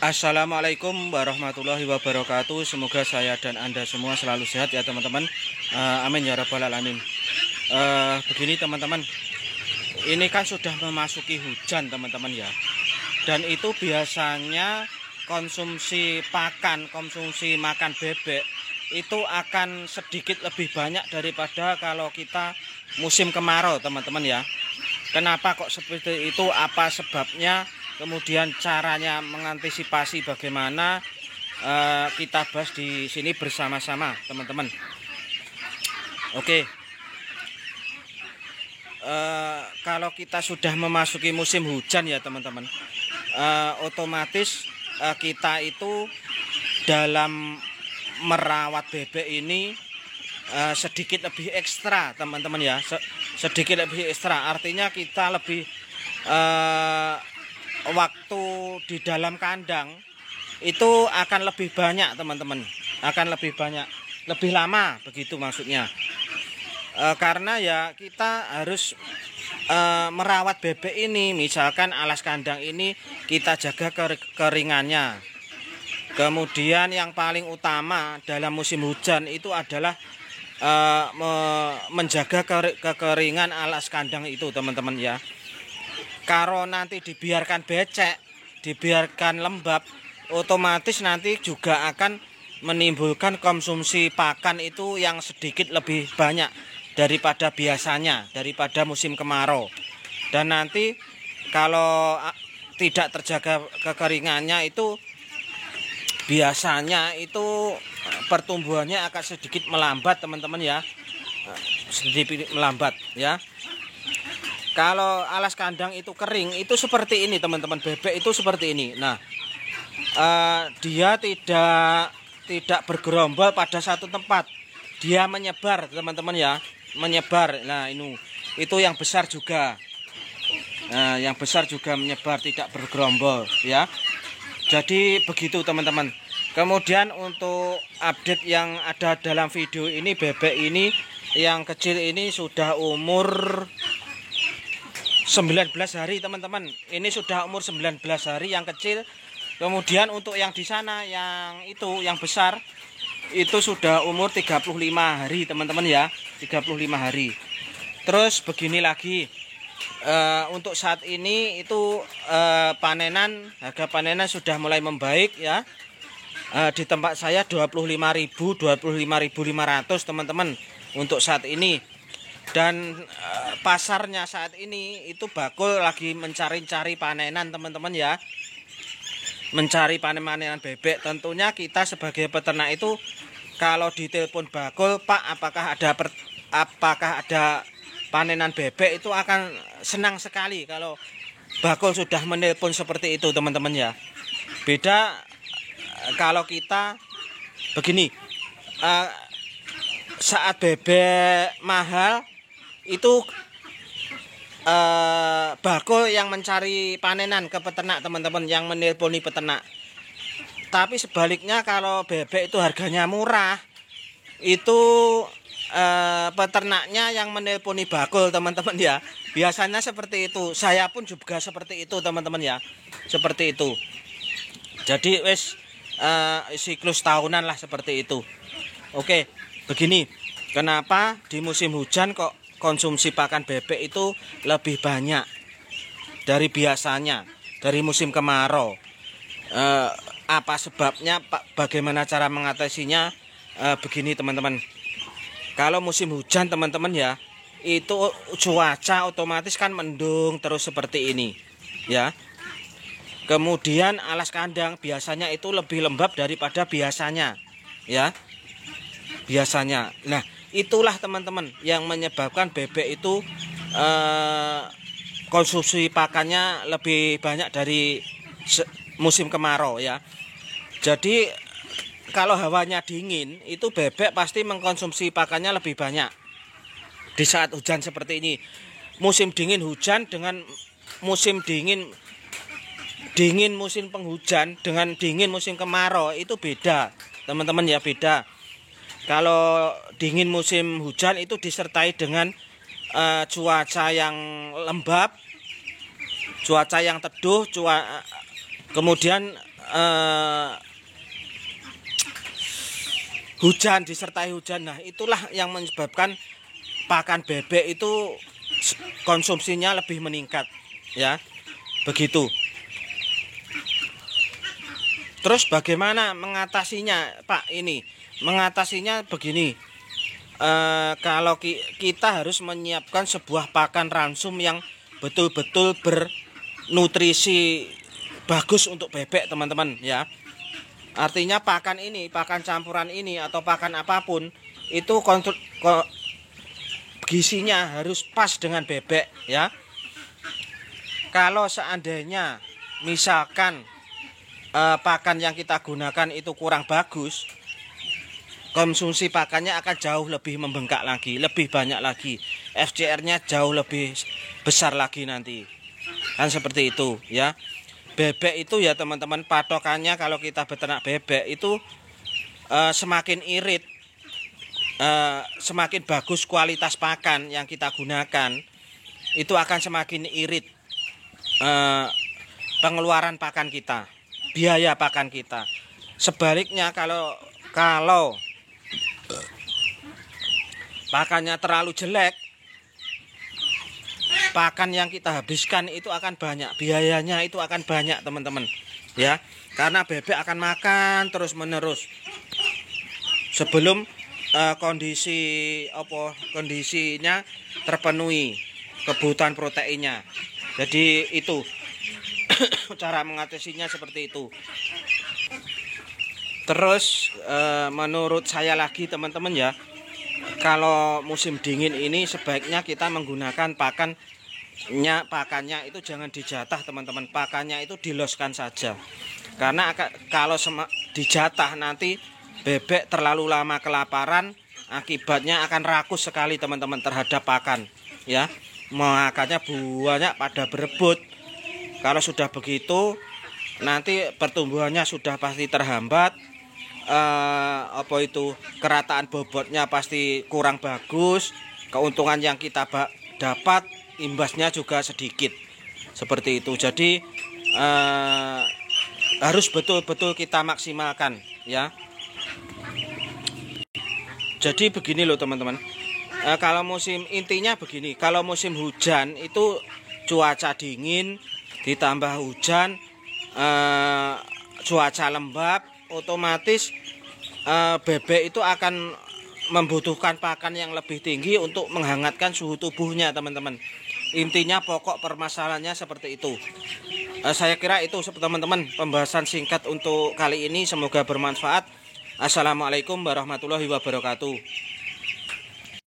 Assalamualaikum warahmatullahi wabarakatuh. Semoga saya dan Anda semua selalu sehat ya teman-teman. Amin ya rabbal alamin. Begini teman-teman, ini kan sudah memasuki hujan teman-teman ya. Dan itu biasanya konsumsi makan bebek itu akan sedikit lebih banyak daripada kalau kita musim kemarau teman-teman ya. Kenapa kok seperti itu? Apa sebabnya? Kemudian caranya mengantisipasi bagaimana, kita bahas di sini bersama-sama teman-teman. Oke. Kalau kita sudah memasuki musim hujan ya teman-teman, otomatis kita itu dalam merawat bebek ini sedikit lebih ekstra teman-teman ya. Sedikit lebih ekstra artinya kita lebih waktu di dalam kandang itu akan lebih banyak teman-teman, akan lebih banyak, lebih lama begitu maksudnya. Karena ya kita harus merawat bebek ini, misalkan alas kandang ini kita jaga keringannya. Kemudian yang paling utama dalam musim hujan itu adalah menjaga kekeringan alas kandang itu teman-teman ya. Kalau nanti dibiarkan becek, dibiarkan lembab, otomatis nanti juga akan menimbulkan konsumsi pakan itu yang sedikit lebih banyak daripada biasanya, daripada musim kemarau. Dan nanti kalau tidak terjaga kekeringannya itu biasanya itu pertumbuhannya akan sedikit melambat teman-teman ya, sedikit melambat ya. Kalau alas kandang itu kering itu seperti ini teman-teman, bebek itu seperti ini. Nah, dia tidak bergerombol pada satu tempat, dia menyebar teman-teman ya, menyebar. Nah itu yang besar juga, nah yang besar juga menyebar, tidak bergerombol ya. Jadi begitu teman-teman. Kemudian untuk update yang ada dalam video ini, bebek ini yang kecil ini sudah umur 19 hari teman-teman. Ini sudah umur 19 hari yang kecil. Kemudian untuk yang di sana yang itu yang besar itu sudah umur 35 hari teman-teman ya, 35 hari. Terus begini lagi, untuk saat ini itu harga panenan sudah mulai membaik ya. Di tempat saya 25.000, 25.500 teman-teman untuk saat ini. Dan pasarnya saat ini itu bakul lagi mencari-cari panenan teman-teman ya, mencari panenan bebek. Tentunya kita sebagai peternak itu kalau ditelepon bakul, Pak apakah ada panenan bebek, itu akan senang sekali kalau bakul sudah menelpon seperti itu teman-teman ya. Beda kalau kita begini, saat bebek mahal itu bakul yang mencari panenan ke peternak teman-teman, yang menelponi peternak. Tapi sebaliknya kalau bebek itu harganya murah, itu peternaknya yang menelponi bakul teman-teman ya. Biasanya seperti itu, saya pun juga seperti itu teman-teman ya, seperti itu. Jadi siklus tahunan lah seperti itu. Oke, begini, kenapa di musim hujan kok konsumsi pakan bebek itu lebih banyak dari biasanya, dari musim kemarau? Apa sebabnya, bagaimana cara mengatasinya? Begini teman-teman, kalau musim hujan teman-teman ya, itu cuaca otomatis kan mendung terus seperti ini ya. Kemudian alas kandang biasanya itu lebih lembab daripada biasanya ya, biasanya. Nah itulah teman-teman yang menyebabkan bebek itu konsumsi pakannya lebih banyak dari musim kemarau ya. Jadi kalau hawanya dingin itu bebek pasti mengkonsumsi pakannya lebih banyak di saat hujan seperti ini. Musim dingin hujan dengan musim dingin musim penghujan dengan dingin musim kemarau itu beda teman-teman ya, beda. Kalau dingin musim hujan itu disertai dengan cuaca yang lembab, cuaca yang teduh, kemudian hujan, disertai hujan. Nah, itulah yang menyebabkan pakan bebek itu konsumsinya lebih meningkat, ya. Begitu. Terus bagaimana mengatasinya, Pak? Ini mengatasinya begini. Kalau kita harus menyiapkan sebuah pakan ransum yang betul-betul bernutrisi bagus untuk bebek, teman-teman, ya. Artinya pakan ini, pakan campuran ini atau pakan apapun itu gizinya harus pas dengan bebek, ya. Kalau seandainya misalkan pakan yang kita gunakan itu kurang bagus, konsumsi pakannya akan jauh lebih membengkak lagi, lebih banyak lagi, FCR-nya jauh lebih besar lagi nanti. Kan seperti itu, ya. Bebek itu ya teman-teman, patokannya kalau kita beternak bebek itu semakin irit, semakin bagus kualitas pakan yang kita gunakan, itu akan semakin irit pengeluaran pakan kita, biaya pakan kita. Sebaliknya kalau pakannya terlalu jelek, pakan yang kita habiskan itu akan banyak, biayanya itu akan banyak, teman-teman, ya. Karena bebek akan makan terus menerus sebelum kondisinya terpenuhi kebutuhan proteinnya. Jadi itu cara mengatasinya seperti itu. Terus menurut saya lagi, teman-teman, ya, kalau musim dingin ini sebaiknya kita menggunakan pakannya itu jangan dijatah, teman-teman. Pakannya itu diloskan saja. Karena kalau dijatah nanti bebek terlalu lama kelaparan, akibatnya akan rakus sekali, teman-teman, terhadap pakan, ya. Makanya buahnya pada berebut. Kalau sudah begitu nanti pertumbuhannya sudah pasti terhambat, kerataan bobotnya pasti kurang bagus, keuntungan yang kita dapat imbasnya juga sedikit, seperti itu. Jadi harus betul-betul kita maksimalkan, ya. Jadi begini loh, teman-teman, intinya begini, kalau musim hujan itu cuaca dingin ditambah hujan, cuaca lembab, otomatis bebek itu akan membutuhkan pakan yang lebih tinggi untuk menghangatkan suhu tubuhnya, teman-teman. Intinya pokok permasalahannya seperti itu. Saya kira itu, teman-teman, pembahasan singkat untuk kali ini, semoga bermanfaat. Assalamualaikum warahmatullahi wabarakatuh.